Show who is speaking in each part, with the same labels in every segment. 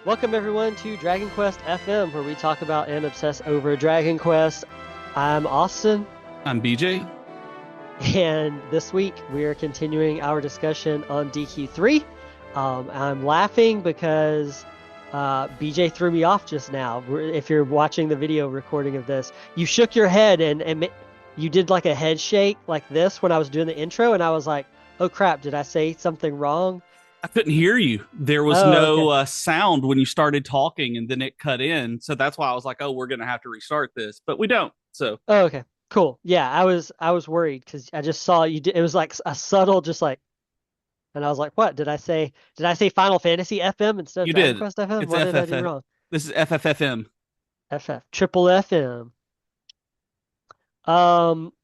Speaker 1: Welcome everyone to Dragon Quest FM, where we talk about and obsess over Dragon Quest. I'm Austin,
Speaker 2: I'm BJ.
Speaker 1: and this week we are continuing our discussion on DQ3. I'm laughing because BJ threw me off just now. If you're watching the video recording of this, you shook your head and you did like a head shake like this when I was doing the intro, and I was like, "Oh crap, did I say something wrong?"
Speaker 2: I couldn't hear you. There was
Speaker 1: Oh,
Speaker 2: no
Speaker 1: okay.
Speaker 2: sound when you started talking, and then it cut in. So that's why I was like, "Oh, we're gonna have to restart this," but we don't. So
Speaker 1: Oh, okay. Cool. Yeah, I was worried because I just saw you did, it was like a subtle just like, and I was like, what did I say Final Fantasy FM instead of
Speaker 2: you
Speaker 1: Dragon
Speaker 2: did.
Speaker 1: Quest FM?
Speaker 2: It's
Speaker 1: What did I do
Speaker 2: FFF.
Speaker 1: wrong?
Speaker 2: This is FFFM.
Speaker 1: FF triple FM.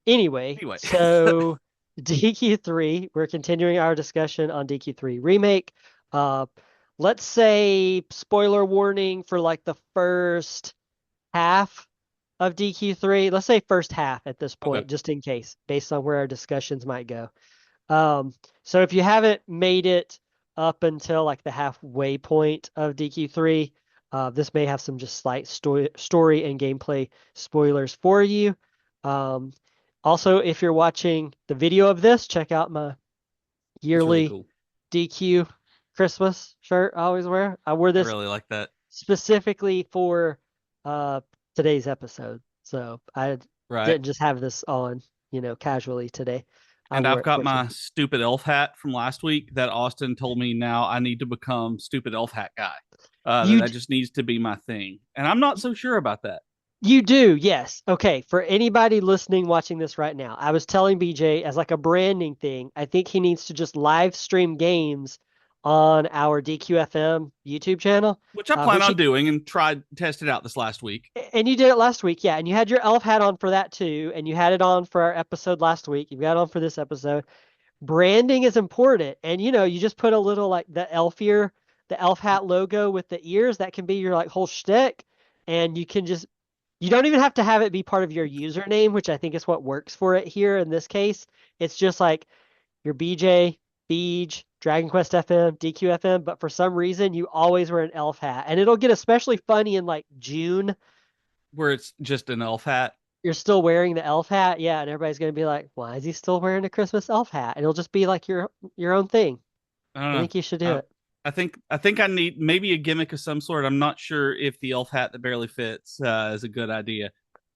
Speaker 1: Anyway,
Speaker 2: Anyway,
Speaker 1: so DQ3, we're continuing our discussion on DQ3 remake. Uh let's say spoiler warning for like the first half of DQ3. Let's say first half at this
Speaker 2: okay.
Speaker 1: point, just in case, based on where our discussions might go. So if you haven't made it up until like the halfway point of DQ3, this may have some just slight story and gameplay spoilers for you. Um, Also, if you're watching the video of this, check out my
Speaker 2: It's really
Speaker 1: yearly
Speaker 2: cool.
Speaker 1: DQ Christmas shirt I always wear. I wore
Speaker 2: I
Speaker 1: this
Speaker 2: really like that.
Speaker 1: specifically for uh, today's episode. So I
Speaker 2: Right.
Speaker 1: didn't just have this on, casually today. I
Speaker 2: And
Speaker 1: wore
Speaker 2: I've
Speaker 1: it
Speaker 2: got
Speaker 1: for some.
Speaker 2: my stupid elf hat from last week that Austin told me now I need to become stupid elf hat guy.
Speaker 1: You
Speaker 2: That just needs to be my thing, and I'm not so sure about that.
Speaker 1: You do, yes. Okay, for anybody listening, watching this right now, I was telling BJ as like a branding thing, I think he needs to just live stream games on our DQFM YouTube channel,
Speaker 2: Which I plan
Speaker 1: which
Speaker 2: on
Speaker 1: he,
Speaker 2: doing and tried test it out this last week.
Speaker 1: and you did it last week, yeah, and you had your elf hat on for that too, and you had it on for our episode last week. You've got it on for this episode. Branding is important, and you just put a little like the elf hat logo with the ears. That can be your like whole shtick, and you don't even have to have it be part of your username, which I think is what works for it here in this case. It's just like your BJ, Beej, Dragon Quest FM, DQFM, but for some reason you always wear an elf hat. And it'll get especially funny in like June.
Speaker 2: Where it's just an elf hat.
Speaker 1: You're still wearing the elf hat, yeah, and everybody's gonna be like, "Why is he still wearing a Christmas elf hat?" And it'll just be like your own thing.
Speaker 2: I don't
Speaker 1: I
Speaker 2: know.
Speaker 1: think you should do
Speaker 2: I,
Speaker 1: it.
Speaker 2: I think I need maybe a gimmick of some sort. I'm not sure if the elf hat that barely fits is a good idea.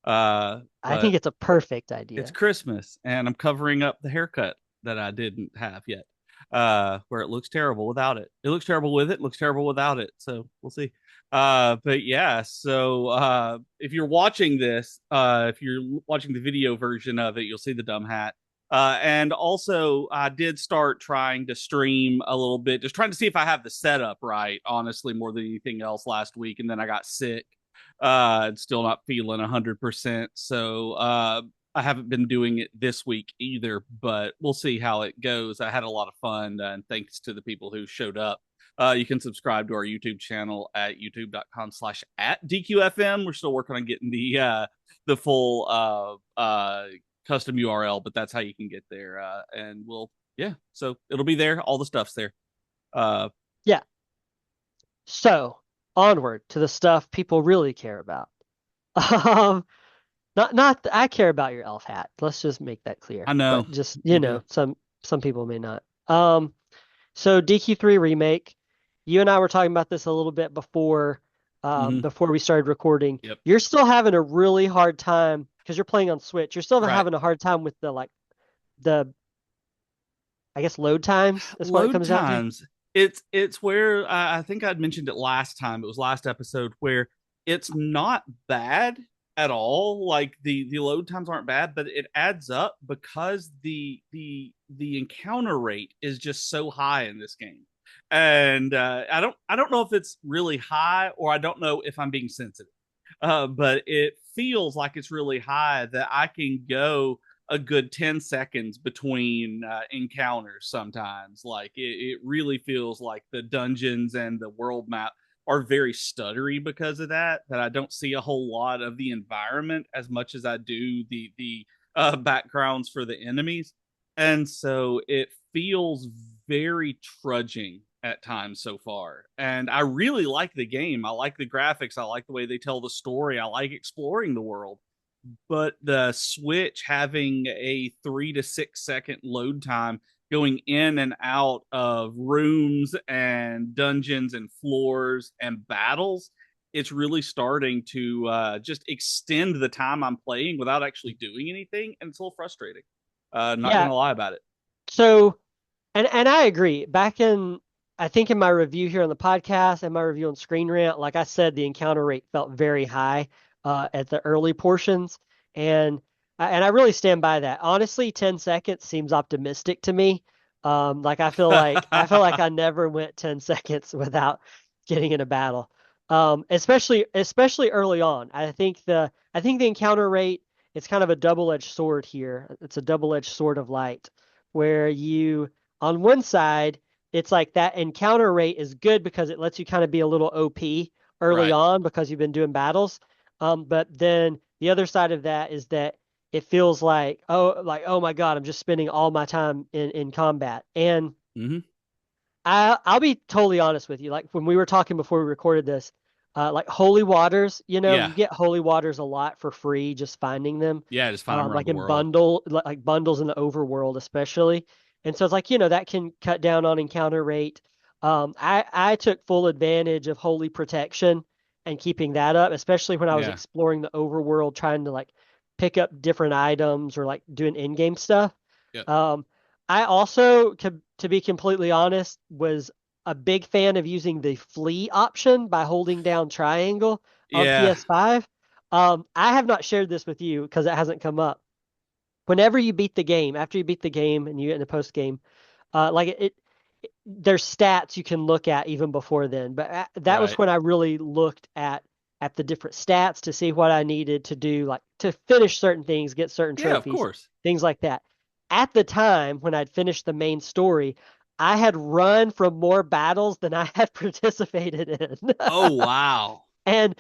Speaker 1: I think
Speaker 2: But
Speaker 1: it's a perfect
Speaker 2: it's
Speaker 1: idea.
Speaker 2: Christmas and I'm covering up the haircut that I didn't have yet. Where it looks terrible without it. It looks terrible with it, looks terrible without it. So we'll see. But yeah, so if you're watching this, if you're watching the video version of it, you'll see the dumb hat. And also, I did start trying to stream a little bit, just trying to see if I have the setup right, honestly, more than anything else last week. And then I got sick. Still not feeling 100%. So I haven't been doing it this week either, but we'll see how it goes. I had a lot of fun, and thanks to the people who showed up. You can subscribe to our YouTube channel at youtube.com/at DQFM. We're still working on getting the full custom URL, but that's how you can get there. And we'll, yeah, so it'll be there. All the stuff's there. Uh,
Speaker 1: Yeah. So onward to the stuff people really care about. Um, not I care about your elf hat. Let's just make that clear.
Speaker 2: I know
Speaker 1: But just,
Speaker 2: you do.
Speaker 1: some people may not. So DQ3 remake, you and I were talking about this a little bit
Speaker 2: Hmm.
Speaker 1: before we started recording.
Speaker 2: Yep.
Speaker 1: You're still having a really hard time because you're playing on Switch. You're still
Speaker 2: Right.
Speaker 1: having a hard time with the I guess load times is what it
Speaker 2: Load
Speaker 1: comes down to.
Speaker 2: times. It's where I think I'd mentioned it last time. It was last episode where it's not bad at all. Like the load times aren't bad, but it adds up because the encounter rate is just so high in this game. And I don't know if it's really high or I don't know if I'm being sensitive. But it feels like it's really high that I can go a good 10 seconds between encounters sometimes. Like it really feels like the dungeons and the world map are very stuttery because of that I don't see a whole lot of the environment as much as I do the backgrounds for the enemies. And so it feels very trudging at times so far. And I really like the game. I like the graphics. I like the way they tell the story. I like exploring the world. But the Switch having a 3 to 6 second load time going in and out of rooms and dungeons and floors and battles, it's really starting to just extend the time I'm playing without actually doing anything. And it's a little frustrating. Not going
Speaker 1: Yeah.
Speaker 2: to lie about it.
Speaker 1: So, and I agree. Back in, I think in my review here on the podcast and my review on Screen Rant, like I said, the encounter rate felt very high at the early portions, and and I really stand by that. Honestly, 10 seconds seems optimistic to me. Like I feel like I never went 10 seconds without getting in a battle. Especially early on. I think the encounter rate, it's kind of a double-edged sword here. It's a double-edged sword of light where you on one side, it's like that encounter rate is good because it lets you kind of be a little OP early
Speaker 2: Right.
Speaker 1: on because you've been doing battles. But then the other side of that is that it feels like oh my God, I'm just spending all my time in combat. And
Speaker 2: Hmm.
Speaker 1: I'll be totally honest with you. Like when we were talking before we recorded this, like holy waters,
Speaker 2: Yeah.
Speaker 1: you get holy waters a lot for free just finding them.
Speaker 2: Yeah. Just find them around
Speaker 1: Like
Speaker 2: the
Speaker 1: in
Speaker 2: world.
Speaker 1: like bundles in the overworld especially. And so it's like, that can cut down on encounter rate. I took full advantage of holy protection and keeping that up, especially when I was
Speaker 2: Yeah.
Speaker 1: exploring the overworld, trying to like pick up different items or like doing in-game stuff.
Speaker 2: Yep.
Speaker 1: Um, I also, to be completely honest, was a big fan of using the flee option by holding down triangle on
Speaker 2: Yeah.
Speaker 1: PS5. I have not shared this with you because it hasn't come up. Whenever you beat the game, after you beat the game and you get in the post game, like there's stats you can look at even before then. But that was
Speaker 2: Right.
Speaker 1: when I really looked at the different stats to see what I needed to do, like to finish certain things, get certain
Speaker 2: Yeah. Of
Speaker 1: trophies,
Speaker 2: course.
Speaker 1: things like that. At the time when I'd finished the main story, I had run from more battles than I had participated in.
Speaker 2: Oh, wow.
Speaker 1: And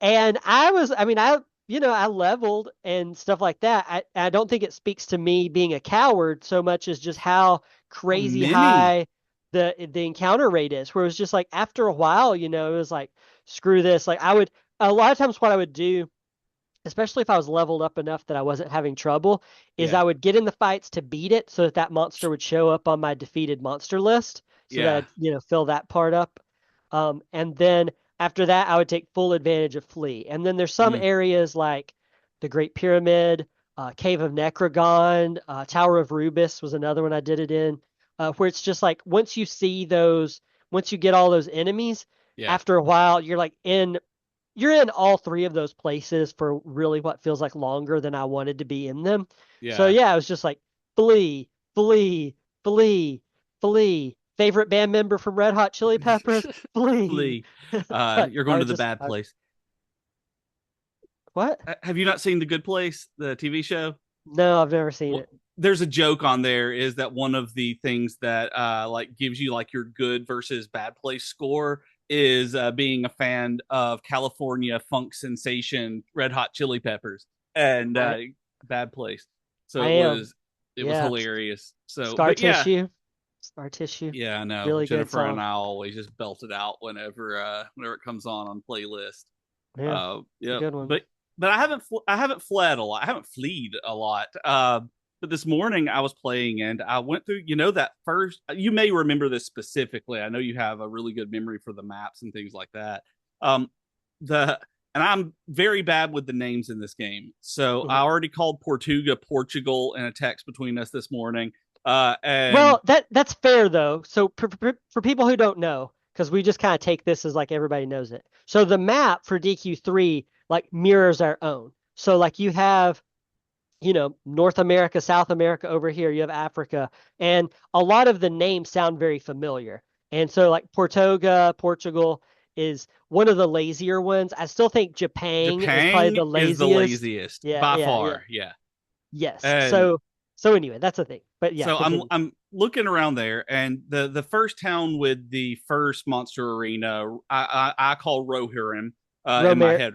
Speaker 1: I mean, I leveled and stuff like that. I don't think it speaks to me being a coward so much as just how
Speaker 2: How
Speaker 1: crazy
Speaker 2: many?
Speaker 1: high the encounter rate is. Where it was just like after a while, it was like screw this. Like I would a lot of times what I would do, especially if I was leveled up enough that I wasn't having trouble, is
Speaker 2: Yeah.
Speaker 1: I would get in the fights to beat it so that that monster would show up on my defeated monster list so that
Speaker 2: Yeah.
Speaker 1: I'd, fill that part up. And then after that, I would take full advantage of flee. And then there's some
Speaker 2: Mm.
Speaker 1: areas like the Great Pyramid, Cave of Necrogon, Tower of Rubis was another one I did it in, where it's just like once you get all those enemies,
Speaker 2: Yeah.
Speaker 1: after a while, you're in all three of those places for really what feels like longer than I wanted to be in them. So
Speaker 2: Yeah.
Speaker 1: yeah, it was just like flee, flee, flee, flee. Favorite band member from Red Hot Chili Peppers, flee.
Speaker 2: Lee,
Speaker 1: But
Speaker 2: you're going to the bad
Speaker 1: I,
Speaker 2: place.
Speaker 1: what?
Speaker 2: Have you not seen The Good Place, the TV show?
Speaker 1: No, I've never seen
Speaker 2: Well,
Speaker 1: it.
Speaker 2: there's a joke on there is that one of the things that like gives you like your good versus bad place score is being a fan of California funk sensation Red Hot Chili Peppers and
Speaker 1: I
Speaker 2: Bad Place. So
Speaker 1: I
Speaker 2: it
Speaker 1: am.
Speaker 2: was
Speaker 1: Yeah.
Speaker 2: hilarious. So,
Speaker 1: Scar
Speaker 2: but yeah,
Speaker 1: Tissue. Scar Tissue.
Speaker 2: yeah, I know.
Speaker 1: Really good
Speaker 2: Jennifer and
Speaker 1: song.
Speaker 2: I always just belt it out whenever it comes on playlist.
Speaker 1: Yeah. It's a
Speaker 2: Yep.
Speaker 1: good one.
Speaker 2: But I haven't fled a lot. I haven't fleed a lot. But this morning I was playing and I went through, that first. You may remember this specifically. I know you have a really good memory for the maps and things like that. Um, the and I'm very bad with the names in this game, so I
Speaker 1: Mhm.
Speaker 2: already called Portuga Portugal in a text between us this morning. And
Speaker 1: Well, that's fair though. So for people who don't know, because we just kind of take this as like everybody knows it. So the map for DQ3 like mirrors our own. So like you have, North America, South America over here, you have Africa, and a lot of the names sound very familiar. And so like Portugal is one of the lazier ones. I still think Japan is probably
Speaker 2: Japan
Speaker 1: the
Speaker 2: is the
Speaker 1: laziest.
Speaker 2: laziest
Speaker 1: Yeah,
Speaker 2: by
Speaker 1: yeah, yeah.
Speaker 2: far. Yeah,
Speaker 1: Yes.
Speaker 2: and
Speaker 1: So anyway, that's the thing. But yeah,
Speaker 2: so I'm
Speaker 1: continue.
Speaker 2: I'm looking around there, and the first town with the first monster arena, I call Rohirrim in my
Speaker 1: Romer
Speaker 2: head.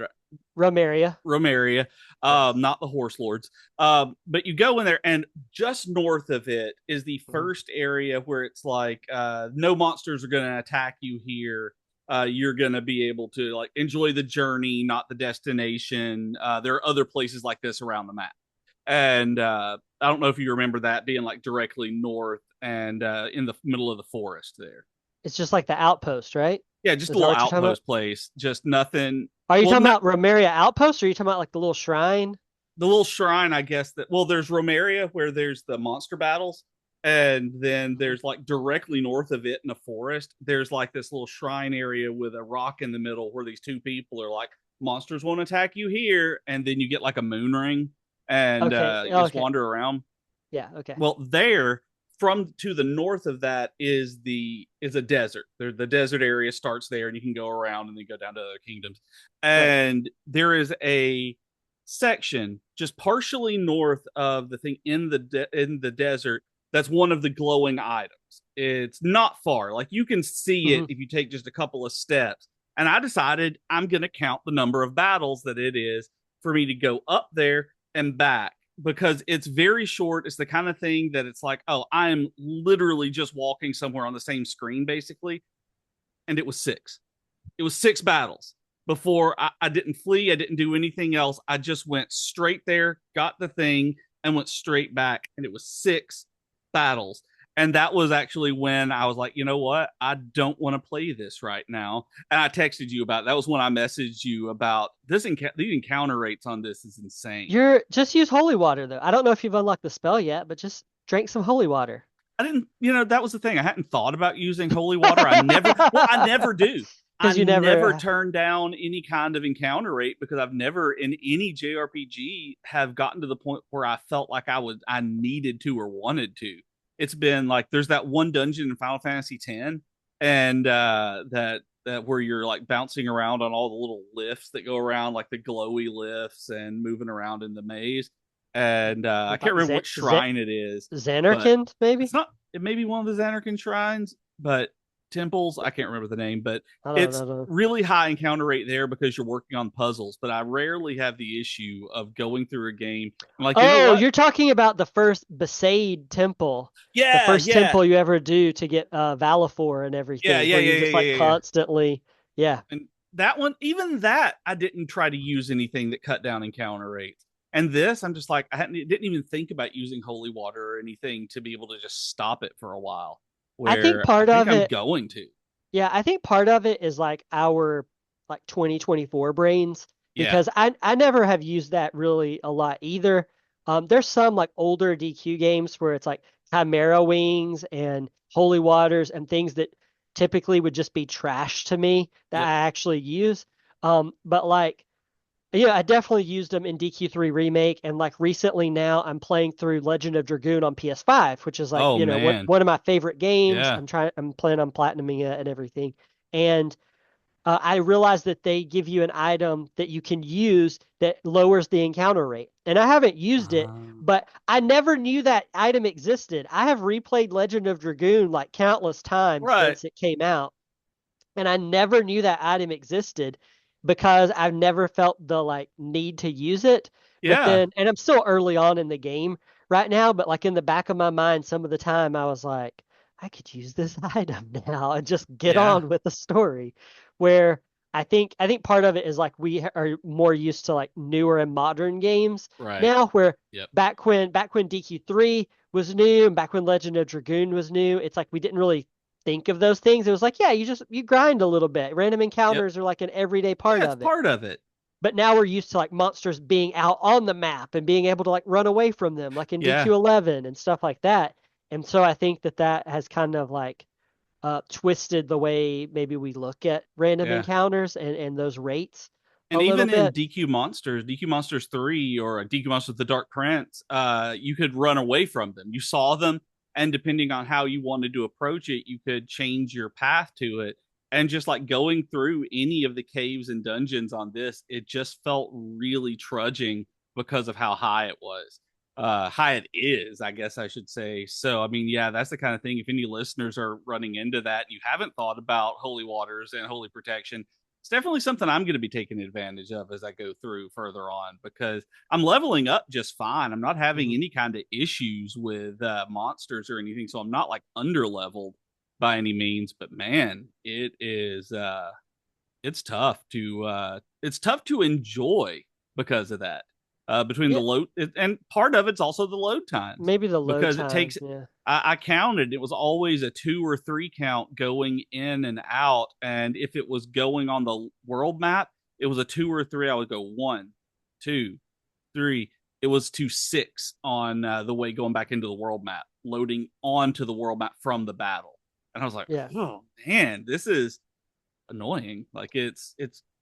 Speaker 1: Romaria.
Speaker 2: Romaria,
Speaker 1: Yes.
Speaker 2: not the Horse Lords. But you go in there, and just north of it is the
Speaker 1: Mhm.
Speaker 2: first area where it's like no monsters are going to attack you here. You're going to be able to like enjoy the journey, not the destination. There are other places like this around the map, and I don't know if you remember that being like directly north and in the middle of the forest there.
Speaker 1: It's just like the outpost, right?
Speaker 2: Yeah, just a
Speaker 1: Is that
Speaker 2: little
Speaker 1: what you're talking about?
Speaker 2: outpost place, just nothing.
Speaker 1: Are you
Speaker 2: Well,
Speaker 1: talking
Speaker 2: not
Speaker 1: about Romaria Outpost, or are you talking about like the little shrine?
Speaker 2: the little shrine, I guess that well, there's Romaria where there's the monster battles, and then
Speaker 1: Mhm.
Speaker 2: there's like directly north of it in a forest, there's like this little shrine area with a rock in the middle where these two people are like, monsters won't attack you here, and then you get like a moon ring and
Speaker 1: Okay.
Speaker 2: you just
Speaker 1: Okay.
Speaker 2: wander around.
Speaker 1: Yeah. Okay.
Speaker 2: Well, there from to the north of that is a desert. There, the desert area starts there, and you can go around and then go down to other kingdoms.
Speaker 1: Right.
Speaker 2: And there is a section just partially north of the thing in in the desert that's one of the glowing items. It's not far, like you can see it
Speaker 1: Hmm.
Speaker 2: if you take just a couple of steps. And I decided I'm going to count the number of battles that it is for me to go up there and back because it's very short. It's the kind of thing that it's like, oh, I'm literally just walking somewhere on the same screen, basically. And it was six. It was six battles before I didn't flee. I didn't do anything else. I just went straight there, got the thing, and went straight back. And it was six battles. And that was actually when I was like, you know what? I don't want to play this right now. And I texted you about it. That was when I messaged you about this. These encounter rates on this is insane.
Speaker 1: You're just use holy water though. I don't know if you've unlocked the spell yet, but just drink some holy water.
Speaker 2: I didn't, that was the thing. I hadn't thought about using holy water. I never do. I
Speaker 1: Because you
Speaker 2: never
Speaker 1: never.
Speaker 2: turn down any kind of encounter rate because I've never in any JRPG have gotten to the point where I felt like I needed to or wanted to. It's been like there's that one dungeon in Final Fantasy X, and that where you're like bouncing around on all the little lifts that go around, like the glowy lifts, and moving around in the maze. And I
Speaker 1: With
Speaker 2: can't
Speaker 1: like
Speaker 2: remember what shrine it is, but
Speaker 1: Xanarkand, maybe?
Speaker 2: it's not. It may be one of the Xanarkand shrines, but temples. I can't remember the name, but
Speaker 1: I don't
Speaker 2: it's
Speaker 1: know.
Speaker 2: really high encounter rate there because you're working on puzzles. But I rarely have the issue of going through a game and like, you know
Speaker 1: Oh,
Speaker 2: what?
Speaker 1: you're talking about the first Besaid temple. The
Speaker 2: Yeah,
Speaker 1: first
Speaker 2: yeah,
Speaker 1: temple you ever do to get Valifor and
Speaker 2: yeah,
Speaker 1: everything,
Speaker 2: yeah,
Speaker 1: where
Speaker 2: yeah,
Speaker 1: you're
Speaker 2: yeah,
Speaker 1: just like
Speaker 2: yeah, yeah.
Speaker 1: constantly. Yeah.
Speaker 2: And that one, even that, I didn't try to use anything that cut down encounter rates. And this, I'm just like, didn't even think about using holy water or anything to be able to just stop it for a while.
Speaker 1: I think
Speaker 2: Where I
Speaker 1: part
Speaker 2: think
Speaker 1: of
Speaker 2: I'm
Speaker 1: it,
Speaker 2: going to.
Speaker 1: yeah, I think part of it is like our like 2024 brains
Speaker 2: Yeah,
Speaker 1: because I never have used that really a lot either. There's some like older DQ games where it's like Chimera Wings and Holy Waters and things that typically would just be trash to me that
Speaker 2: yep.
Speaker 1: I actually use. But like yeah, I definitely used them in DQ3 Remake, and like recently now I'm playing through Legend of Dragoon on PS5, which is like,
Speaker 2: Oh
Speaker 1: one
Speaker 2: man,
Speaker 1: one of my favorite games.
Speaker 2: yeah,
Speaker 1: I'm planning on platinuming it and everything. And I realized that they give you an item that you can use that lowers the encounter rate. And I haven't used it, but I never knew that item existed. I have replayed Legend of Dragoon like countless times
Speaker 2: right,
Speaker 1: since it came out, and I never knew that item existed because I've never felt the like need to use it. But
Speaker 2: yeah,
Speaker 1: then, and I'm still early on in the game right now, but like in the back of my mind, some of the time I was like, I could use this item now and just get
Speaker 2: yeah,
Speaker 1: on with the story. Where I think part of it is like we are more used to like newer and modern games
Speaker 2: right,
Speaker 1: now, where
Speaker 2: yep,
Speaker 1: back when DQ3 was new and back when Legend of Dragoon was new, it's like we didn't really think of those things. It was like, yeah, you grind a little bit. Random
Speaker 2: yep,
Speaker 1: encounters are like an everyday part
Speaker 2: yeah. It's
Speaker 1: of it.
Speaker 2: part of it.
Speaker 1: But now we're used to like monsters being out on the map and being able to like run away from them, like in
Speaker 2: Yeah,
Speaker 1: DQ11 and stuff like that. And so I think that has kind of like twisted the way maybe we look at random
Speaker 2: yeah.
Speaker 1: encounters and those rates
Speaker 2: And
Speaker 1: a little
Speaker 2: even in
Speaker 1: bit.
Speaker 2: DQ Monsters 3 or DQ Monsters the Dark Prince, you could run away from them. You saw them, and depending on how you wanted to approach it, you could change your path to it. And just like going through any of the caves and dungeons on this, it just felt really trudging because of how high it was. High it is, I guess I should say. So, I mean, yeah, that's the kind of thing. If any listeners are running into that, you haven't thought about holy waters and holy protection, it's definitely something I'm going to be taking advantage of as I go through further on because I'm leveling up just fine. I'm not having
Speaker 1: Mhm.
Speaker 2: any kind of issues with monsters or anything, so I'm not like under leveled by any means. But man, it's tough to enjoy because of that. Between the
Speaker 1: Yeah,
Speaker 2: load and part of it's also the load times
Speaker 1: maybe the load
Speaker 2: because it
Speaker 1: time.
Speaker 2: takes.
Speaker 1: Yeah.
Speaker 2: I counted; it was always a 2 or 3 count going in and out, and if it was going on the world map, it was a 2 or 3. I would go 1, 2, 3. It was to 6 on the way going back into the world map, loading onto the world map from the battle, and I was like,
Speaker 1: Yeah.
Speaker 2: oh man, this is annoying. Like it's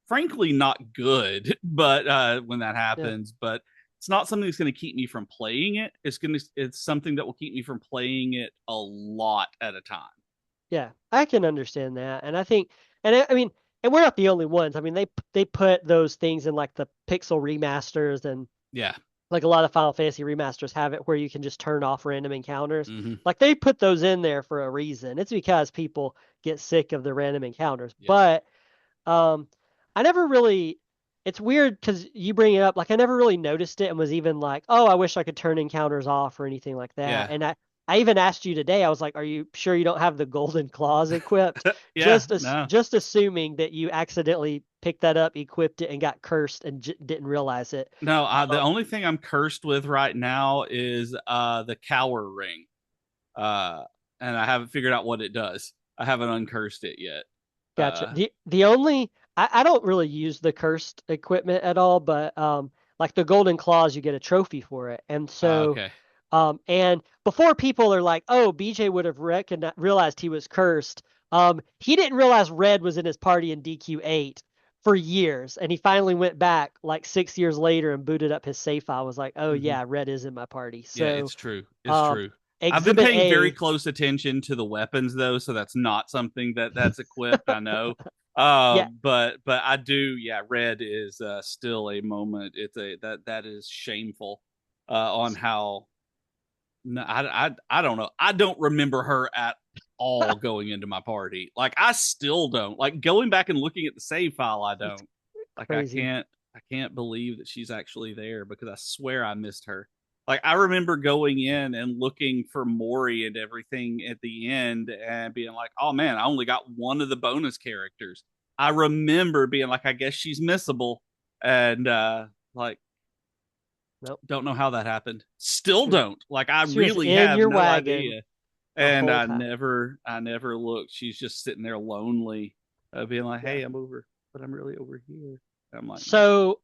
Speaker 2: frankly not good, but when that
Speaker 1: Yeah.
Speaker 2: happens, but it's not something that's going to keep me from playing it. It's something that will keep me from playing it a lot at a time.
Speaker 1: Yeah, I can understand that, and I think, and I mean, and we're not the only ones. I mean, they put those things in like the pixel remasters, and
Speaker 2: Yeah.
Speaker 1: like a lot of Final Fantasy remasters have it where you can just turn off random encounters.
Speaker 2: Mm-hmm.
Speaker 1: Like they put those in there for a reason. It's because people get sick of the random encounters.
Speaker 2: Yeah.
Speaker 1: But um, I never really. It's weird because you bring it up. Like I never really noticed it and was even like, oh, I wish I could turn encounters off or anything like that.
Speaker 2: Yeah.
Speaker 1: And I even asked you today. I was like, are you sure you don't have the golden claws equipped?
Speaker 2: Yeah. No.
Speaker 1: Just assuming that you accidentally picked that up, equipped it, and got cursed and didn't realize it.
Speaker 2: No. The
Speaker 1: Um,
Speaker 2: only thing I'm cursed with right now is the cower ring. Uh, and I haven't figured out what it does. I haven't uncursed it yet.
Speaker 1: Gotcha.
Speaker 2: Uh,
Speaker 1: The only I don't really use the cursed equipment at all, but like the golden claws, you get a trophy for it. And so
Speaker 2: okay.
Speaker 1: and before people are like, oh, BJ would have realized he was cursed. He didn't realize Red was in his party in DQ8 for years, and he finally went back like 6 years later and booted up his save file. Was like, oh
Speaker 2: Mm-hmm.
Speaker 1: yeah, Red is in my party.
Speaker 2: Yeah,
Speaker 1: So
Speaker 2: it's true. It's
Speaker 1: um,
Speaker 2: true. I've been
Speaker 1: Exhibit
Speaker 2: paying very
Speaker 1: A,
Speaker 2: close attention to the weapons though, so that's not something that's equipped. I know,
Speaker 1: yeah,
Speaker 2: but I do. Yeah, red is still a moment. It's a that is shameful on how. No, I don't know. I don't remember her at all going into my party. Like I still don't. Like going back and looking at the save file, I
Speaker 1: it's
Speaker 2: don't. Like
Speaker 1: crazy.
Speaker 2: I can't believe that she's actually there because I swear I missed her. Like I remember going in and looking for Mori and everything at the end and being like, "Oh man, I only got one of the bonus characters." I remember being like, "I guess she's missable," and like
Speaker 1: Nope.
Speaker 2: don't know how that happened. Still
Speaker 1: She was
Speaker 2: don't. Like I
Speaker 1: she was
Speaker 2: really
Speaker 1: in
Speaker 2: have
Speaker 1: your
Speaker 2: no
Speaker 1: wagon
Speaker 2: idea.
Speaker 1: the
Speaker 2: And
Speaker 1: whole time.
Speaker 2: I never looked. She's just sitting there lonely, being like,
Speaker 1: Yeah.
Speaker 2: "Hey, I'm over, but I'm really over here." I'm like, man,
Speaker 1: So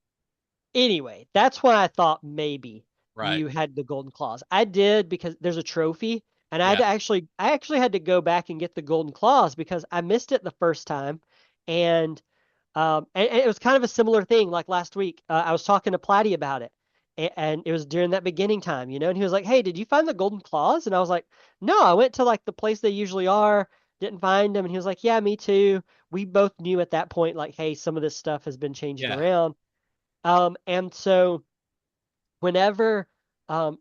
Speaker 1: anyway, that's why I thought maybe
Speaker 2: right?
Speaker 1: you had the golden claws. I did because there's a trophy, and
Speaker 2: Yeah,
Speaker 1: I actually had to go back and get the golden claws because I missed it the first time, and and it was kind of a similar thing like last week. I was talking to Platty about it, and it was during that beginning time, and he was like, "Hey, did you find the golden claws?" And I was like, "No, I went to like the place they usually are, didn't find them." And he was like, "Yeah, me too." We both knew at that point, like, "Hey, some of this stuff has been changing
Speaker 2: yeah.
Speaker 1: around." And so whenever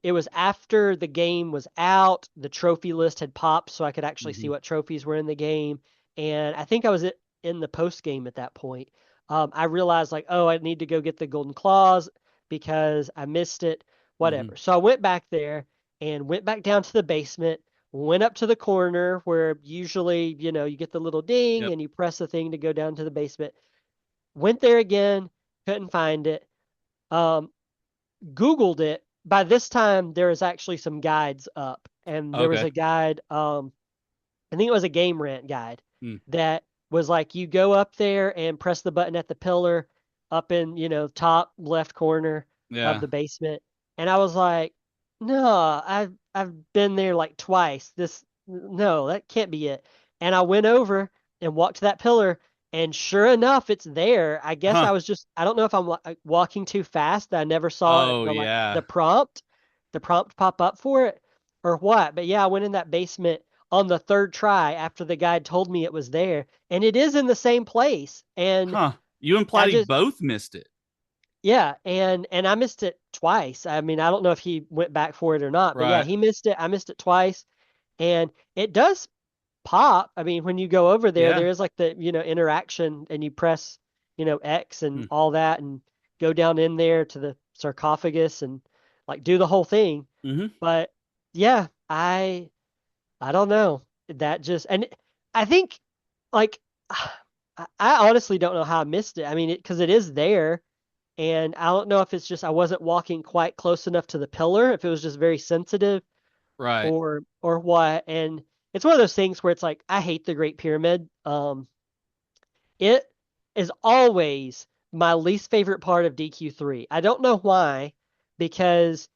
Speaker 1: it was after the game was out, the trophy list had popped so I could actually see
Speaker 2: Hmm.
Speaker 1: what trophies were in the game. And I think I was in the post game at that point. I realized like, oh, I need to go get the golden claws because I missed it,
Speaker 2: Hmm.
Speaker 1: whatever. So I went back there and went back down to the basement, went up to the corner where usually, you get the little ding
Speaker 2: Yep.
Speaker 1: and you press the thing to go down to the basement. Went there again, couldn't find it. Um, Googled it. By this time, there was actually some guides up, and there was
Speaker 2: Okay.
Speaker 1: a guide. I think it was a game rant guide
Speaker 2: Mm.
Speaker 1: that was like you go up there and press the button at the pillar up in top left corner of
Speaker 2: Yeah.
Speaker 1: the basement, and I was like, no, I've been there like twice. This no, that can't be it. And I went over and walked to that pillar, and sure enough, it's there. I guess
Speaker 2: Huh.
Speaker 1: I don't know if I'm walking too fast that I never saw
Speaker 2: Oh
Speaker 1: the
Speaker 2: yeah.
Speaker 1: prompt pop up for it or what. But yeah, I went in that basement on the third try after the guide told me it was there, and it is in the same place. And
Speaker 2: Huh. You and
Speaker 1: I
Speaker 2: Platty
Speaker 1: just
Speaker 2: both missed it.
Speaker 1: yeah, and I missed it twice. I mean, I don't know if he went back for it or not, but yeah,
Speaker 2: Right.
Speaker 1: he missed it. I missed it twice, and it does pop. I mean, when you go over there,
Speaker 2: Yeah.
Speaker 1: there is like the interaction, and you press. X and
Speaker 2: Hmm.
Speaker 1: all that, and go down in there to the sarcophagus and like do the whole thing.
Speaker 2: Mm-hmm.
Speaker 1: But yeah, I don't know. That just and I think like I honestly don't know how I missed it. I mean, because it is there, and I don't know if it's just I wasn't walking quite close enough to the pillar, if it was just very sensitive
Speaker 2: Right.
Speaker 1: or what. And it's one of those things where it's like I hate the Great Pyramid. It is always my least favorite part of DQ3. I don't know why, because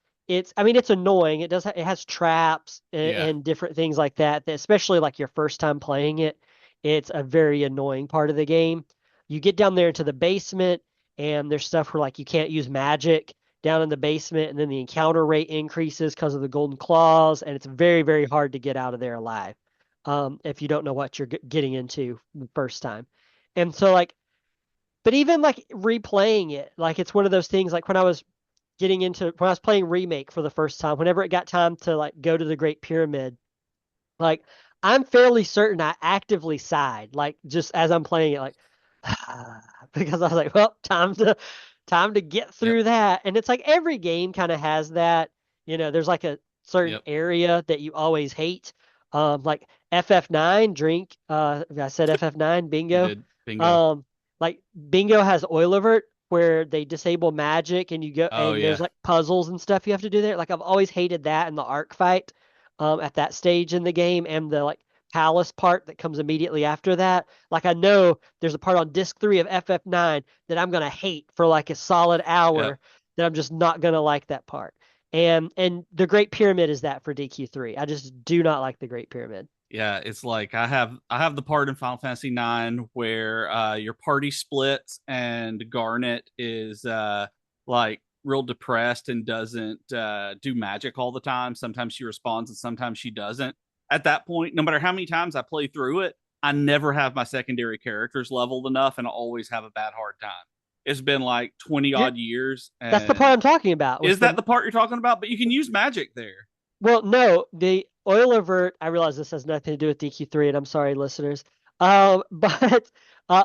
Speaker 1: I mean, it's annoying. It has traps
Speaker 2: Yeah.
Speaker 1: and different things like that, especially like your first time playing it. It's a very annoying part of the game. You get down there into the basement, and there's stuff where like you can't use magic down in the basement, and then the encounter rate increases because of the golden claws, and it's very, very hard to get out of there alive, if you don't know what you're getting into the first time. And so like, but even like replaying it, like it's one of those things like when I was playing remake for the first time, whenever it got time to like go to the Great Pyramid, like I'm fairly certain I actively sighed, like just as I'm playing it, like because I was like, well, time to get
Speaker 2: Yep.
Speaker 1: through that. And it's like every game kind of has that. There's like a certain
Speaker 2: Yep.
Speaker 1: area that you always hate. Like FF9, drink. I said FF9,
Speaker 2: You
Speaker 1: bingo.
Speaker 2: did. Bingo.
Speaker 1: Um, like bingo has oil alert where they disable magic and you go
Speaker 2: Oh
Speaker 1: and
Speaker 2: yeah.
Speaker 1: there's like puzzles and stuff you have to do there. Like I've always hated that in the arc fight at that stage in the game, and the like palace part that comes immediately after that. Like I know there's a part on disc 3 of FF9 that I'm going to hate for like a solid
Speaker 2: Yep.
Speaker 1: hour, that I'm just not going to like that part. And the Great Pyramid is that for DQ3. I just do not like the Great Pyramid.
Speaker 2: Yeah, it's like I have the part in Final Fantasy 9 where your party splits and Garnet is like real depressed and doesn't do magic all the time. Sometimes she responds and sometimes she doesn't. At that point, no matter how many times I play through it, I never have my secondary characters leveled enough and I always have a bad hard time. It's been like 20
Speaker 1: You're,
Speaker 2: odd years,
Speaker 1: that's the part
Speaker 2: and
Speaker 1: I'm talking about. Was
Speaker 2: is that
Speaker 1: the
Speaker 2: the part you're talking about? But you can use magic there.
Speaker 1: Well, no, the oil avert. I realize this has nothing to do with DQ3, and I'm sorry, listeners. But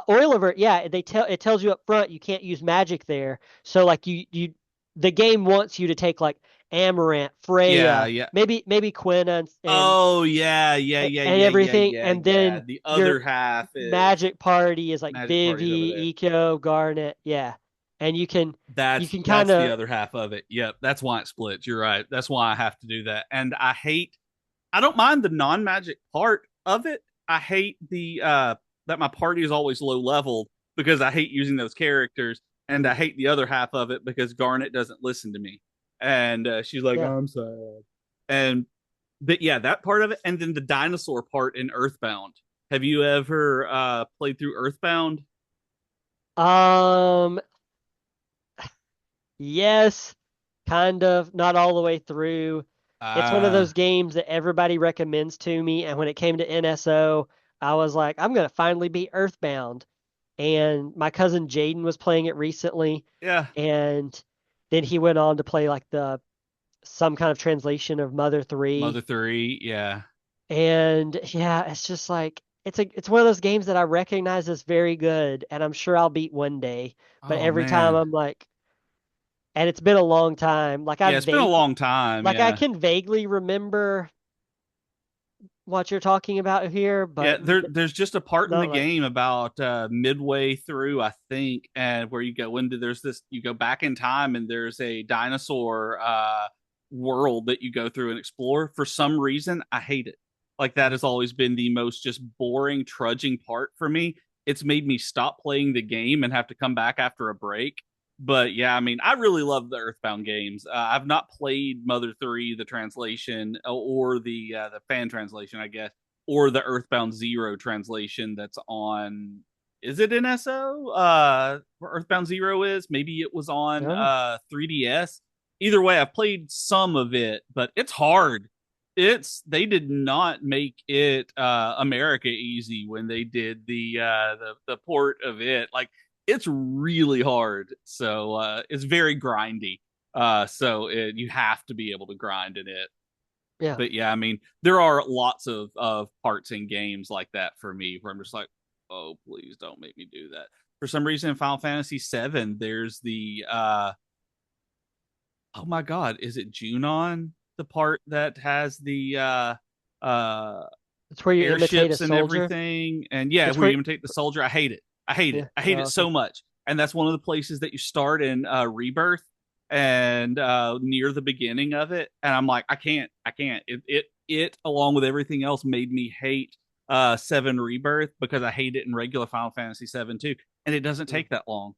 Speaker 1: oil avert, yeah, it tells you up front you can't use magic there. So like the game wants you to take like Amaranth,
Speaker 2: Yeah,
Speaker 1: Freya,
Speaker 2: yeah.
Speaker 1: maybe Quina
Speaker 2: Oh yeah, yeah, yeah,
Speaker 1: and
Speaker 2: yeah, yeah,
Speaker 1: everything,
Speaker 2: yeah,
Speaker 1: and
Speaker 2: yeah.
Speaker 1: then
Speaker 2: The
Speaker 1: your
Speaker 2: other half is
Speaker 1: magic party is like
Speaker 2: Magic Party's over there.
Speaker 1: Vivi, Eco, Garnet, yeah, and you
Speaker 2: That's
Speaker 1: can kind
Speaker 2: that's the
Speaker 1: of
Speaker 2: other half of it. Yep, that's why it splits. You're right. That's why I have to do that. And I don't mind the non-magic part of it. I hate the that my party is always low leveled because I hate using those characters, and I hate the other half of it because Garnet doesn't listen to me. And she's like,
Speaker 1: yeah.
Speaker 2: "I'm sad." And but yeah, that part of it, and then the dinosaur part in Earthbound. Have you ever played through Earthbound?
Speaker 1: Um, Yes, kind of, not all the way through. It's one of
Speaker 2: Uh
Speaker 1: those games that everybody recommends to me, and when it came to NSO, I was like, I'm gonna finally beat Earthbound. And my cousin Jaden was playing it recently,
Speaker 2: yeah,
Speaker 1: and then he went on to play like the some kind of translation of Mother
Speaker 2: Mother
Speaker 1: 3.
Speaker 2: 3, yeah.
Speaker 1: And yeah, it's just like it's one of those games that I recognize as very good, and I'm sure I'll beat one day. But
Speaker 2: Oh
Speaker 1: every time
Speaker 2: man.
Speaker 1: I'm like, and it's been a long time.
Speaker 2: Yeah, it's been a long time,
Speaker 1: Like I
Speaker 2: yeah.
Speaker 1: can vaguely remember what you're talking about here,
Speaker 2: Yeah,
Speaker 1: but
Speaker 2: there's just a part in the
Speaker 1: not like
Speaker 2: game about midway through, I think, and where you go into there's this you go back in time and there's a dinosaur world that you go through and explore. For some reason, I hate it. Like that has always been the most just boring, trudging part for me. It's made me stop playing the game and have to come back after a break. But yeah, I mean, I really love the Earthbound games. I've not played Mother 3, the translation, or the fan translation, I guess, or the Earthbound Zero translation that's on. Is it NSO? Where Earthbound Zero is? Maybe it was on
Speaker 1: no.
Speaker 2: 3DS. Either way, I've played some of it, but it's hard. They did not make it America easy when they did the port of it. Like it's really hard. So it's very grindy. You have to be able to grind in it.
Speaker 1: Yeah.
Speaker 2: But yeah, I mean, there are lots of parts in games like that for me where I'm just like, oh, please don't make me do that. For some reason, in Final Fantasy VII, there's the oh my god, is it Junon? The part that has the uh
Speaker 1: It's where you imitate a
Speaker 2: airships and
Speaker 1: soldier.
Speaker 2: everything. And yeah,
Speaker 1: It's
Speaker 2: where
Speaker 1: where
Speaker 2: you imitate the soldier. I hate it. I hate it.
Speaker 1: yeah.
Speaker 2: I hate
Speaker 1: Oh,
Speaker 2: it
Speaker 1: okay.
Speaker 2: so much. And that's one of the places that you start in Rebirth and near the beginning of it. And I'm like, I can't. I can't. It along with everything else made me hate 7 Rebirth because I hate it in regular Final Fantasy 7 too. And it doesn't
Speaker 1: Mm,
Speaker 2: take that long.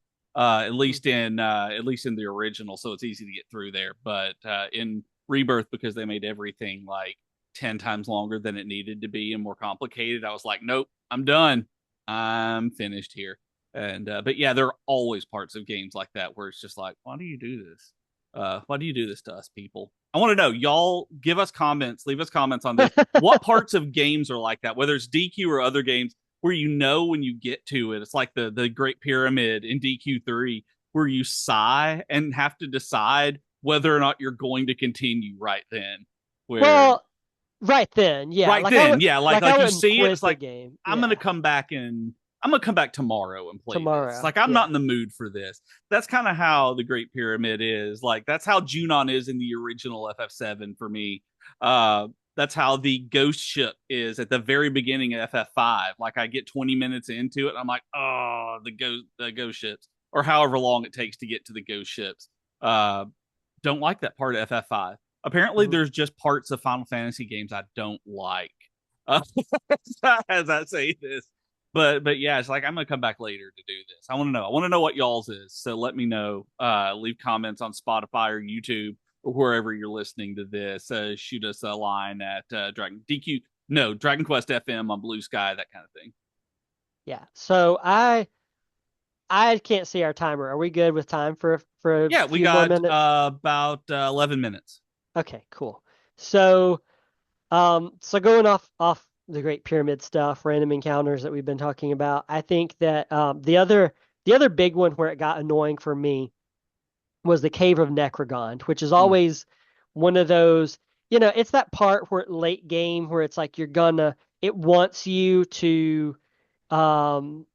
Speaker 1: mm.
Speaker 2: At least in the original, so it's easy to get through there. But in Rebirth, because they made everything like 10 times longer than it needed to be and more complicated, I was like, nope, I'm done. I'm finished here. And but yeah, there are always parts of games like that where it's just like, why do you do this? Why do you do this to us people? I want to know. Y'all give us comments, leave us comments on this. What parts of games are like that, whether it's DQ or other games, where you know when you get to it, it's like the Great Pyramid in DQ3, where you sigh and have to decide whether or not you're going to continue right then. Where
Speaker 1: Well, right then, yeah.
Speaker 2: right then, yeah,
Speaker 1: Like I
Speaker 2: like you
Speaker 1: wouldn't
Speaker 2: see it,
Speaker 1: quit
Speaker 2: it's
Speaker 1: the
Speaker 2: like
Speaker 1: game.
Speaker 2: I'm gonna
Speaker 1: Yeah,
Speaker 2: come back and I'm gonna come back tomorrow and play this.
Speaker 1: tomorrow.
Speaker 2: Like I'm not
Speaker 1: Yeah.
Speaker 2: in the mood for this. That's kind of how the Great Pyramid is. Like that's how Junon is in the original FF7 for me. Uh, that's how the ghost ship is at the very beginning of FF5. Like I get 20 minutes into it, I'm like, oh, the ghost ships, or however long it takes to get to the ghost ships. Uh, don't like that part of FF5. Apparently,
Speaker 1: Mhm.
Speaker 2: there's just parts of Final Fantasy games I don't like. Uh, as I say this, but yeah, it's like I'm gonna come back later to do this. I want to know. I want to know what y'all's is. So let me know. Leave comments on Spotify or YouTube or wherever you're listening to this. Shoot us a line at Dragon DQ. No, Dragon Quest FM on Blue Sky, that kind of thing.
Speaker 1: Yeah. So I can't see our timer. Are we good with time for a
Speaker 2: Yeah, we
Speaker 1: few more
Speaker 2: got
Speaker 1: minutes?
Speaker 2: about 11 minutes.
Speaker 1: Okay, cool. So so going off the Great Pyramid stuff, random encounters that we've been talking about, I think that the other big one where it got annoying for me was the Cave of Necrogond, which is
Speaker 2: Mm,
Speaker 1: always one of those, it's that part where late game where it's like it wants you to um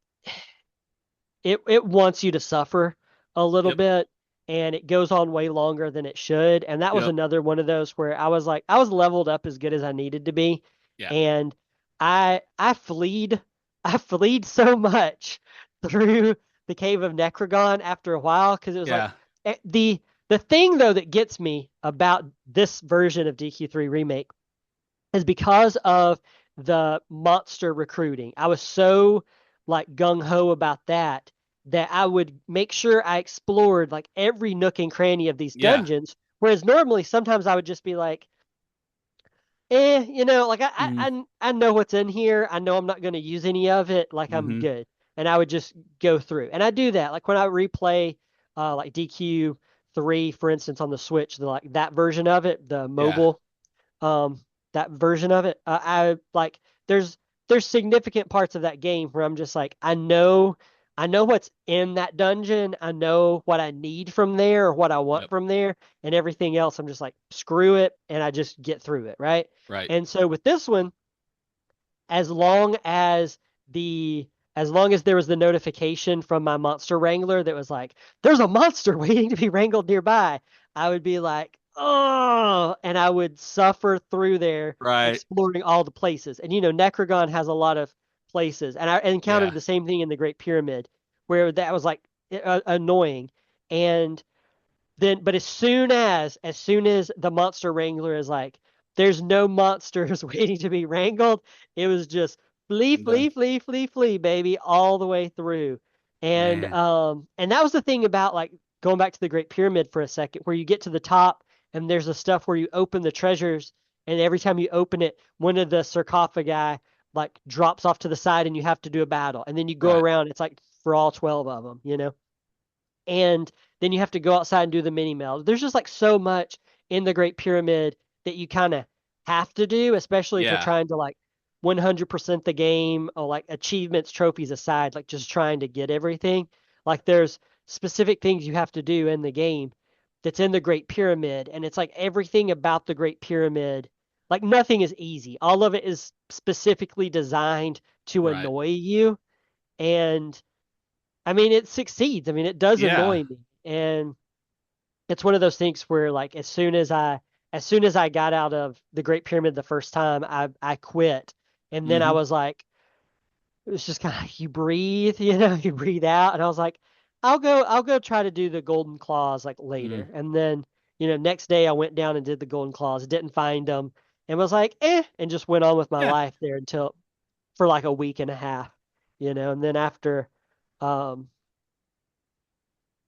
Speaker 1: it wants you to suffer a little
Speaker 2: yep,
Speaker 1: bit, and it goes on way longer than it should. And that was
Speaker 2: yep,
Speaker 1: another one of those where I was leveled up as good as I needed to be,
Speaker 2: yeah,
Speaker 1: and I fleed I fleed so much through the Cave of Necrogon after a while because it was like
Speaker 2: yeah,
Speaker 1: the thing though that gets me about this version of DQ3 remake is because of the monster recruiting. I was so like gung ho about that I would make sure I explored like every nook and cranny of these
Speaker 2: yeah.
Speaker 1: dungeons. Whereas normally sometimes I would just be like, like
Speaker 2: Mm-hmm,
Speaker 1: I know what's in here. I know I'm not going to use any of it. Like I'm
Speaker 2: mm-hmm,
Speaker 1: good, and I would just go through. And I do that. Like when I replay, like DQ3, for instance, on the Switch, the like that version of it, the
Speaker 2: yeah,
Speaker 1: mobile um that version of it. I like there's significant parts of that game where I'm just like I know what's in that dungeon. I know what I need from there or what I want
Speaker 2: yep,
Speaker 1: from there, and everything else I'm just like screw it, and I just get through it, right?
Speaker 2: right,
Speaker 1: And so with this one, as long as the as long as there was the notification from my monster wrangler that was like, there's a monster waiting to be wrangled nearby, I would be like, oh, and I would suffer through there
Speaker 2: right,
Speaker 1: exploring all the places. And Necrogon has a lot of places. And I encountered
Speaker 2: yeah,
Speaker 1: the same thing in the Great Pyramid where that was like annoying. And then but as soon as the monster wrangler is like, there's no monsters waiting to be wrangled, it was just flee
Speaker 2: I'm done,
Speaker 1: flee flee flee flee baby all the way through. and
Speaker 2: man.
Speaker 1: um and that was the thing about like going back to the Great Pyramid for a second, where you get to the top and there's the stuff where you open the treasures, and every time you open it, one of the sarcophagi like drops off to the side and you have to do a battle, and then you go
Speaker 2: Right,
Speaker 1: around, it's like for all 12 of them. And then you have to go outside and do the mini meld. There's just like so much in the Great Pyramid that you kind of have to do, especially if you're
Speaker 2: yeah,
Speaker 1: trying to like 100% the game, or like achievements, trophies aside, like just trying to get everything. Like there's specific things you have to do in the game that's in the Great Pyramid, and it's like everything about the Great Pyramid, like nothing is easy. All of it is specifically designed to
Speaker 2: right,
Speaker 1: annoy you. And I mean, it succeeds. I mean, it does
Speaker 2: Yeah.
Speaker 1: annoy me. And it's one of those things where like as soon as I got out of the Great Pyramid the first time, I quit. And then I
Speaker 2: Hmm.
Speaker 1: was like, it was just kind of you breathe, you breathe out. And I was like, I'll go try to do the golden claws like
Speaker 2: Hmm.
Speaker 1: later. And then, next day I went down and did the golden claws, didn't find them, and was like, and just went on with my
Speaker 2: Yeah.
Speaker 1: life there until for like a week and a half, and then after, um,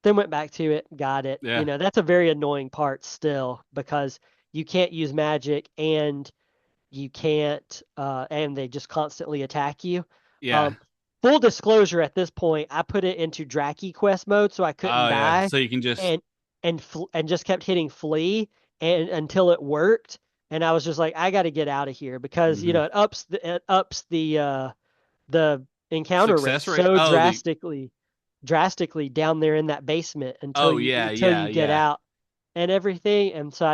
Speaker 1: then went back to it, got it.
Speaker 2: Yeah.
Speaker 1: That's a very annoying part still because you can't use magic and you can't and they just constantly attack you.
Speaker 2: Yeah.
Speaker 1: Um Full disclosure at this point, I put it into Draki quest mode so I couldn't
Speaker 2: Oh yeah.
Speaker 1: die
Speaker 2: So you can just.
Speaker 1: and and just kept hitting flee and until it worked, and I was just like I got to get out of here because
Speaker 2: Hmm.
Speaker 1: it ups the encounter rate
Speaker 2: Success rate.
Speaker 1: so
Speaker 2: Oh the.
Speaker 1: drastically down there in that basement until
Speaker 2: Oh
Speaker 1: you
Speaker 2: yeah.
Speaker 1: until
Speaker 2: Yeah.
Speaker 1: you get
Speaker 2: Yeah.
Speaker 1: out and everything. And so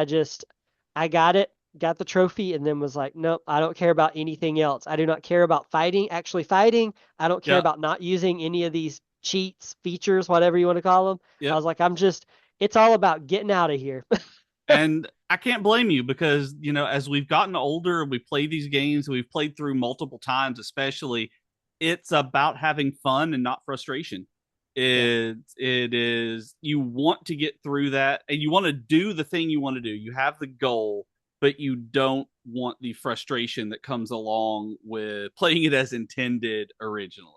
Speaker 1: I got it, got the trophy, and then was like, nope, I don't care about anything else. I do not care about actually fighting. I don't care
Speaker 2: Yep.
Speaker 1: about not using any of these cheats, features, whatever you want to call them. I
Speaker 2: Yep.
Speaker 1: was like, it's all about getting out of here.
Speaker 2: And I can't blame you because, as we've gotten older, we play these games, we've played through multiple times, especially, it's about having fun and not frustration.
Speaker 1: Yeah.
Speaker 2: It is, you want to get through that and you want to do the thing you want to do. You have the goal, but you don't want the frustration that comes along with playing it as intended originally.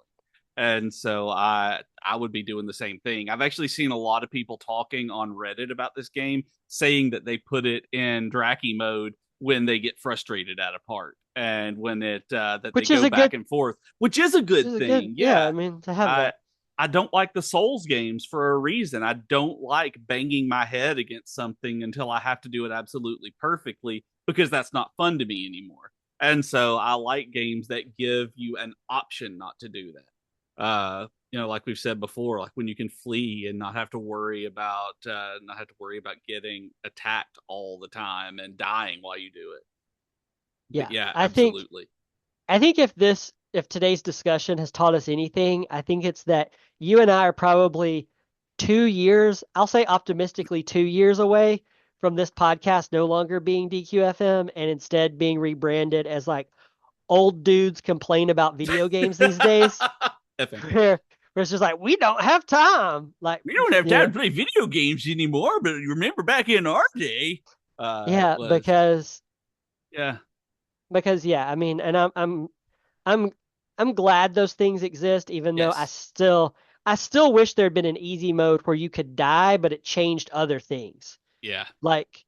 Speaker 2: And so I would be doing the same thing. I've actually seen a lot of people talking on Reddit about this game, saying that they put it in Draki mode when they get frustrated at a part and when it that they
Speaker 1: Which is
Speaker 2: go
Speaker 1: a
Speaker 2: back
Speaker 1: good,
Speaker 2: and forth, which is a
Speaker 1: which
Speaker 2: good
Speaker 1: is a good,
Speaker 2: thing.
Speaker 1: yeah. I
Speaker 2: Yeah.
Speaker 1: mean, to have
Speaker 2: I
Speaker 1: that.
Speaker 2: I don't like the Souls games for a reason. I don't like banging my head against something until I have to do it absolutely perfectly because that's not fun to me anymore. And so I like games that give you an option not to do that. Like we've said before, like when you can flee and not have to worry about getting attacked all the time and dying while you do it. But
Speaker 1: Yeah.
Speaker 2: yeah,
Speaker 1: I think
Speaker 2: absolutely.
Speaker 1: I think if today's discussion has taught us anything, I think it's that you and I are probably 2 years, I'll say optimistically 2 years away from this podcast no longer being DQFM and instead being rebranded as like old dudes complain about video games these days,
Speaker 2: FM.
Speaker 1: where it's just like we don't have time. Like,
Speaker 2: We don't have
Speaker 1: you know,
Speaker 2: time to play video games anymore, but you remember back in our day,
Speaker 1: yeah,
Speaker 2: was yeah,
Speaker 1: because yeah, I mean, and I'm I'm glad those things exist, even though I
Speaker 2: yes,
Speaker 1: still I still wish there'd been an easy mode where you could die, but it changed other things.
Speaker 2: yeah,
Speaker 1: Like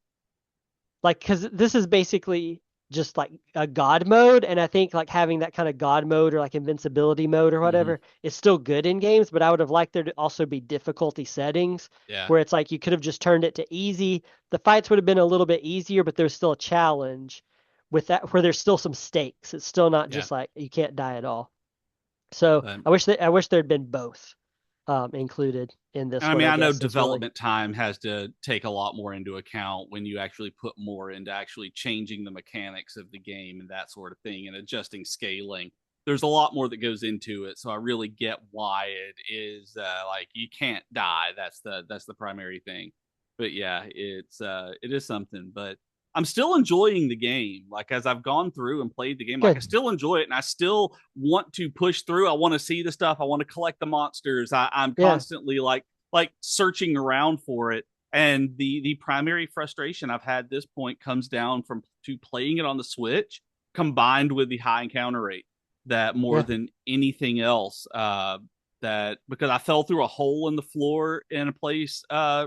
Speaker 1: because this is basically just like a god mode, and I think like having that kind of god mode or like invincibility mode or
Speaker 2: hmm,
Speaker 1: whatever is still good in games, but I would have liked there to also be difficulty settings
Speaker 2: yeah,
Speaker 1: where it's like you could have just turned it to easy. The fights would have been a little bit easier, but there's still a challenge with that where there's still some stakes. It's still not
Speaker 2: yeah.
Speaker 1: just like you can't die at all. So
Speaker 2: But
Speaker 1: I wish there'd been both included in this
Speaker 2: I
Speaker 1: one,
Speaker 2: mean,
Speaker 1: I
Speaker 2: I know
Speaker 1: guess is really.
Speaker 2: development time has to take a lot more into account when you actually put more into actually changing the mechanics of the game and that sort of thing and adjusting scaling. There's a lot more that goes into it, so I really get why it is like you can't die. That's the primary thing. But yeah, it is something. But I'm still enjoying the game. Like as I've gone through and played the game, like I
Speaker 1: Good.
Speaker 2: still enjoy it, and I still want to push through. I want to see the stuff. I want to collect the monsters. I'm
Speaker 1: Yeah.
Speaker 2: constantly like searching around for it. And the primary frustration I've had at this point comes down from to playing it on the Switch combined with the high encounter rate that more
Speaker 1: Yeah.
Speaker 2: than anything else that because I fell through a hole in the floor in a place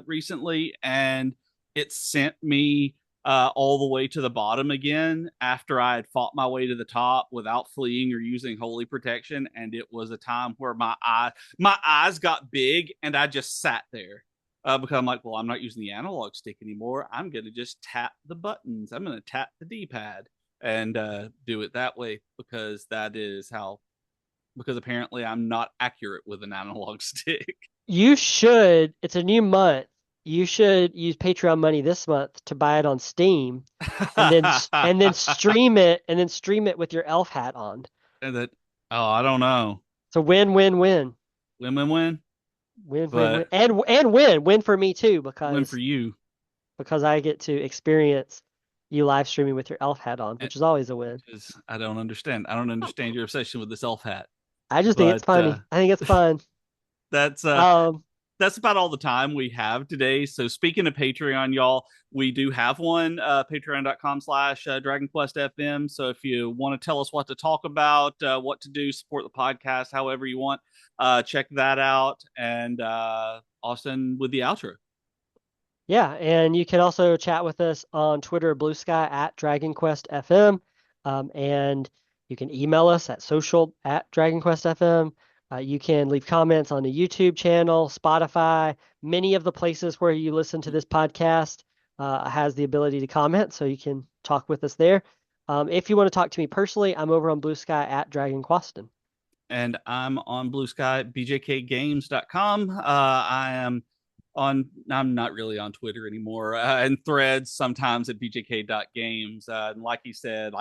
Speaker 2: recently and it sent me all the way to the bottom again after I had fought my way to the top without fleeing or using holy protection. And it was a time where my eyes got big and I just sat there because I'm like, well, I'm not using the analog stick anymore. I'm going to just tap the buttons. I'm going to tap the D-pad and do it that way because that is how, because apparently I'm not accurate with an analog stick.
Speaker 1: You should, it's a new month. You should use Patreon money this month to buy it on Steam and then stream it with your elf hat on.
Speaker 2: And that, oh, I don't know.
Speaker 1: So win, win, win,
Speaker 2: Win, win, win.
Speaker 1: win, win, win,
Speaker 2: But
Speaker 1: and win for me too
Speaker 2: win for
Speaker 1: because
Speaker 2: you.
Speaker 1: I get to experience you live streaming with your elf hat on,
Speaker 2: eh,
Speaker 1: which is always a win.
Speaker 2: Which is I don't understand. I don't understand your obsession with this elf hat.
Speaker 1: I just think it's
Speaker 2: But
Speaker 1: funny. I think it's fun.
Speaker 2: that's
Speaker 1: Um,
Speaker 2: that's about all the time we have today. So speaking of Patreon, y'all, we do have one, patreon.com/, Dragon Quest FM. So if you want to tell us what to talk about, what to do, support the podcast, however you want, check that out. And Austin with the outro.
Speaker 1: Yeah, and you can also chat with us on Twitter, Blue Sky at Dragon Quest FM, and you can email us at social at Dragon Quest FM. You can leave comments on the YouTube channel, Spotify, many of the places where you listen to this podcast has the ability to comment, so you can talk with us there. If you want to talk to me personally, I'm over on Blue Sky at Dragon Questin.
Speaker 2: And I'm on Blue Sky, bjkgames.com. I'm not really on Twitter anymore, and threads sometimes at bjk.games. And like I said,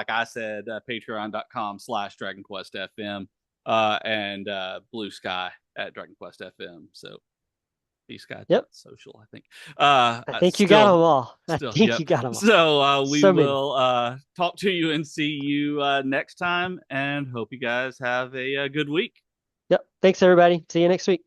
Speaker 2: patreon.com/Dragon Quest FM, and Blue Sky at Dragon Quest FM. So
Speaker 1: Yep,
Speaker 2: bsky.social, I think.
Speaker 1: I think you got them
Speaker 2: Still,
Speaker 1: all. I
Speaker 2: still,
Speaker 1: think
Speaker 2: yep.
Speaker 1: you got them all.
Speaker 2: So we
Speaker 1: So many.
Speaker 2: will talk to you and see you next time, and hope you guys have a good week.
Speaker 1: Yep. Thanks, everybody. See you next week.